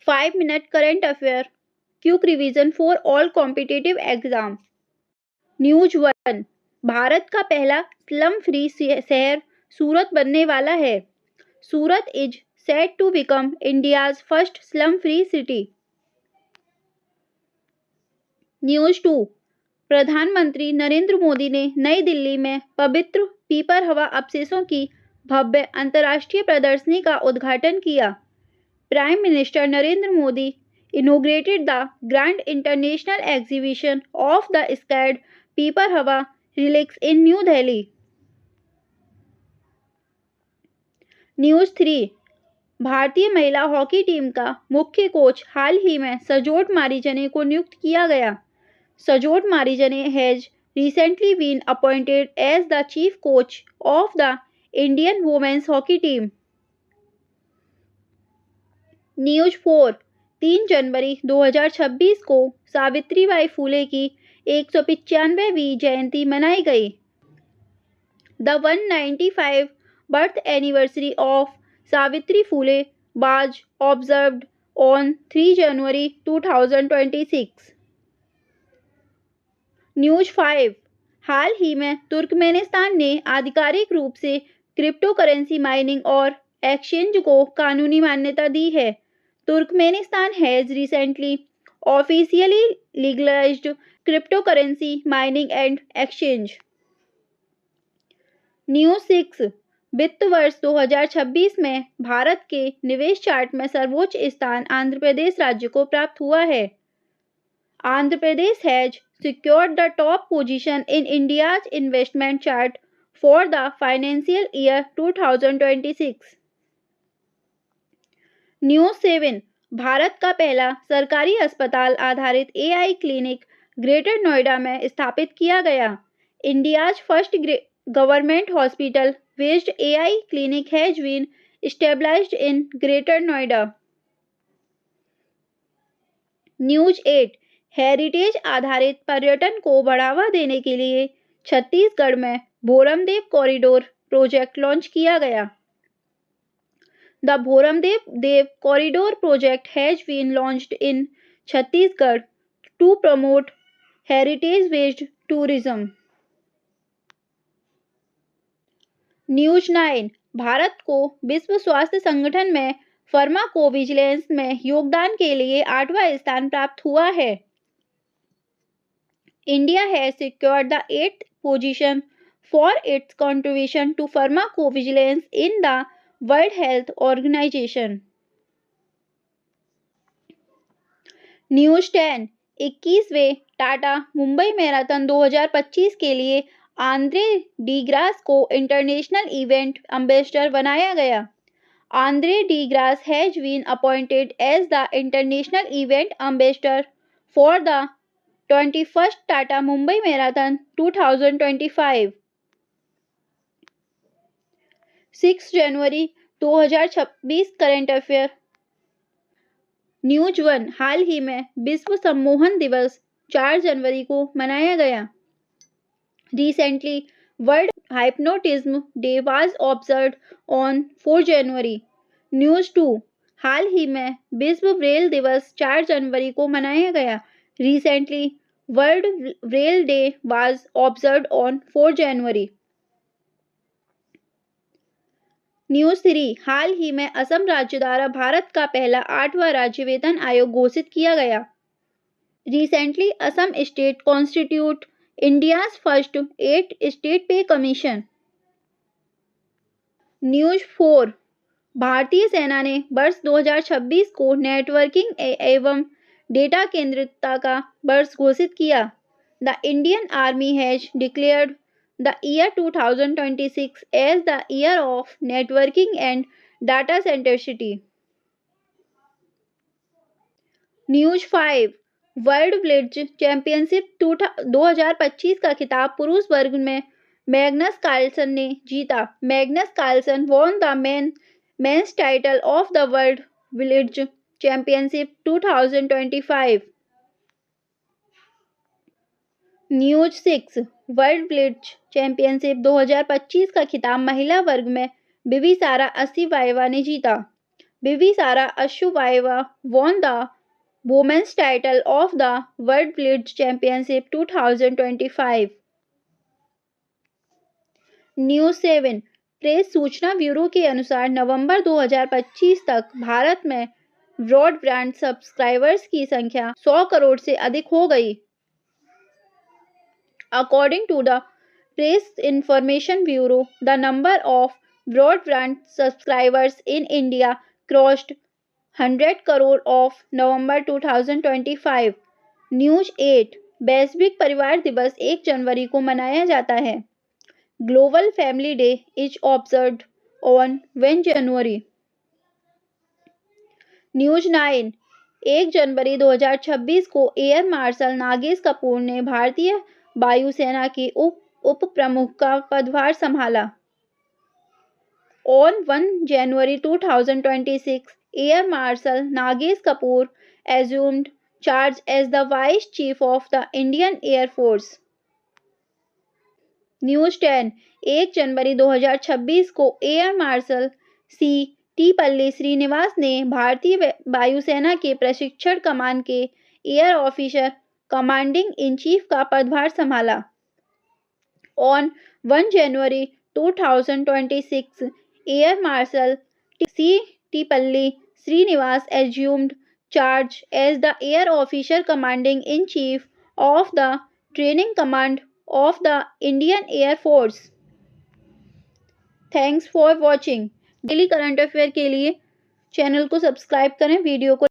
5 minute current affair, quick revision for all competitive exam. News 1। भारत का पहला slum free शहर सूरत बनने वाला है। Surat is set to become India's first slum free city. News 2। प्रधानमंत्री नरेंद्र मोदी ने नई दिल्ली में पवित्र पीपर हवा अवशेषों की भव्य अंतर्राष्ट्रीय प्रदर्शनी का उद्घाटन किया। Prime minister Narendra Modi inaugurated the Grand International Exhibition of the Scared Paper Hawa Relics in New Delhi. News 3। भारतीय महिला हॉकी टीम का मुख्य कोच हाल ही में सजोट मारीजने को नियुक्त किया गया। सजोट मारीजने has recently been appointed as the chief coach of the Indian women's hockey team. News 4। 3 जनवरी 2026 को सावित्रीबाई फुले की 195वीं जयंती मनाई गई। The 195 birth anniversary of Savitri Phule was observed on 3 January 2026। News 5। हाल ही में तुर्कमेनिस्तान ने आधिकारिक रूप से क्रिप्टो करेंसी माइनिंग और एक्सचेंज को कानूनी मान्यता दी है। Turkmenistan has recently officially legalized cryptocurrency mining and exchange. News 6। वित्त वर्ष 2026 में भारत के निवेश चार्ट में सर्वोच्च स्थान आंध्र प्रदेश राज्य को प्राप्त हुआ है। Andhra Pradesh has secured the top position in India's investment chart for the financial year 2026. News 7। Bharat का पहला सरकारी अस्पताल आधारित एआई क्लिनिक ग्रेटर नोएडा में स्थापित किया गया। India's first government hospital based AI clinic has been established in Greater Noida. News 8। Heritage आधारित पर्यटन को बढ़ावा देने के लिए छत्तीसगढ़ में भोरमदेव कॉरिडोर प्रोजेक्ट लॉन्च किया गया। The Bhoramdev Corridor project has been launched in Chhattisgarh to promote heritage-based tourism. News 9। Bharat को विश्व स्वास्थ्य संगठन में फार्माकोविजिलेंस में योगदान के लिए 8वां स्थान प्राप्त हुआ है। India has secured the 8th position for its contribution to pharmacovigilance in the World Health Organization. News 10। 21वें टाटा मुंबई मैराथन 2025 के लिए आंद्रे डी ग्रास को इंटरनेशनल इवेंट एम्बेसडर बनाया गया। Andre De Grasse has been appointed as the international event ambassador for the 21st Tata Mumbai marathon 2025। 6 जनवरी 2026 current affair. News 1। हाल ही में विश्व सम्मोहन दिवस 4 जनवरी को मनाया गया। Recently world hypnotism day was observed on 4 January. News 2। हाल ही में विश्व ब्रेल दिवस 4 जनवरी को मनाया गया। Recently world Braille day was observed on 4 January. News 3। हाल ही में असम राज्य द्वारा भारत का पहला 8वां राज्य वेतन आयोग घोषित किया गया। Recently Assam state constitute India's first 8 state पे कमीशन। न्यूज 4। भारतीय सेना ने वर्ष 2026 को नेटवर्किंग एवं डेटा केंद्रितता का वर्ष घोषित किया। The Indian army has declared the year 2026 as the year of networking and data centricity. News 5। World blitz championship 2025 का खिताब पुरुष वर्ग में मैग्नस कार्लसन ने जीता। Magnus Carlsen won the men's title of the world blitz championship 2025। News 6। World blitz championship 2025 का खिताब महिला वर्ग में बिबिसारा असीवाएवा ने जीता। Bimbisara Ashwaiva won the women's title of the World Blitz Championship 2025. News 7 press सूचना ब्यूरो के अनुसार नवंबर 2025 तक भारत में ब्रॉडबैंड सब्सक्राइबर्स की संख्या 100 करोड़ से अधिक हो गई। According to the Press Information Bureau, the number of broadband subscribers in India crossed 100 crore of November 2025. News 8 वैश्विक परिवार दिवस 1 जनवरी को मनाया जाता है। Global family day is observed on 1 January. News 9 1 जनवरी 2026 को एयर मार्शल नागेश कपूर ने भारतीय वायुसेना के उप प्रमुख का पदभार संभाला। On 1 January 2026, Air Marshal Nagesh Kapoor assumed charge as the Vice Chief of the Indian Air Force. News 10 1 जनवरी 2026 को एयर मार्शल सी टी पल्ली श्रीनिवास ने भारतीय वायुसेना के प्रशिक्षण कमान के air officer commanding in chief का पदभार संभाला। On 1 January 2026, Air Marshal C. T. Palli Srinivas assumed charge as the Air Officer Commanding in Chief of the Training Command of the Indian Air Force. Thanks for watching. Daily current affair के लिए channel को subscribe करें, video को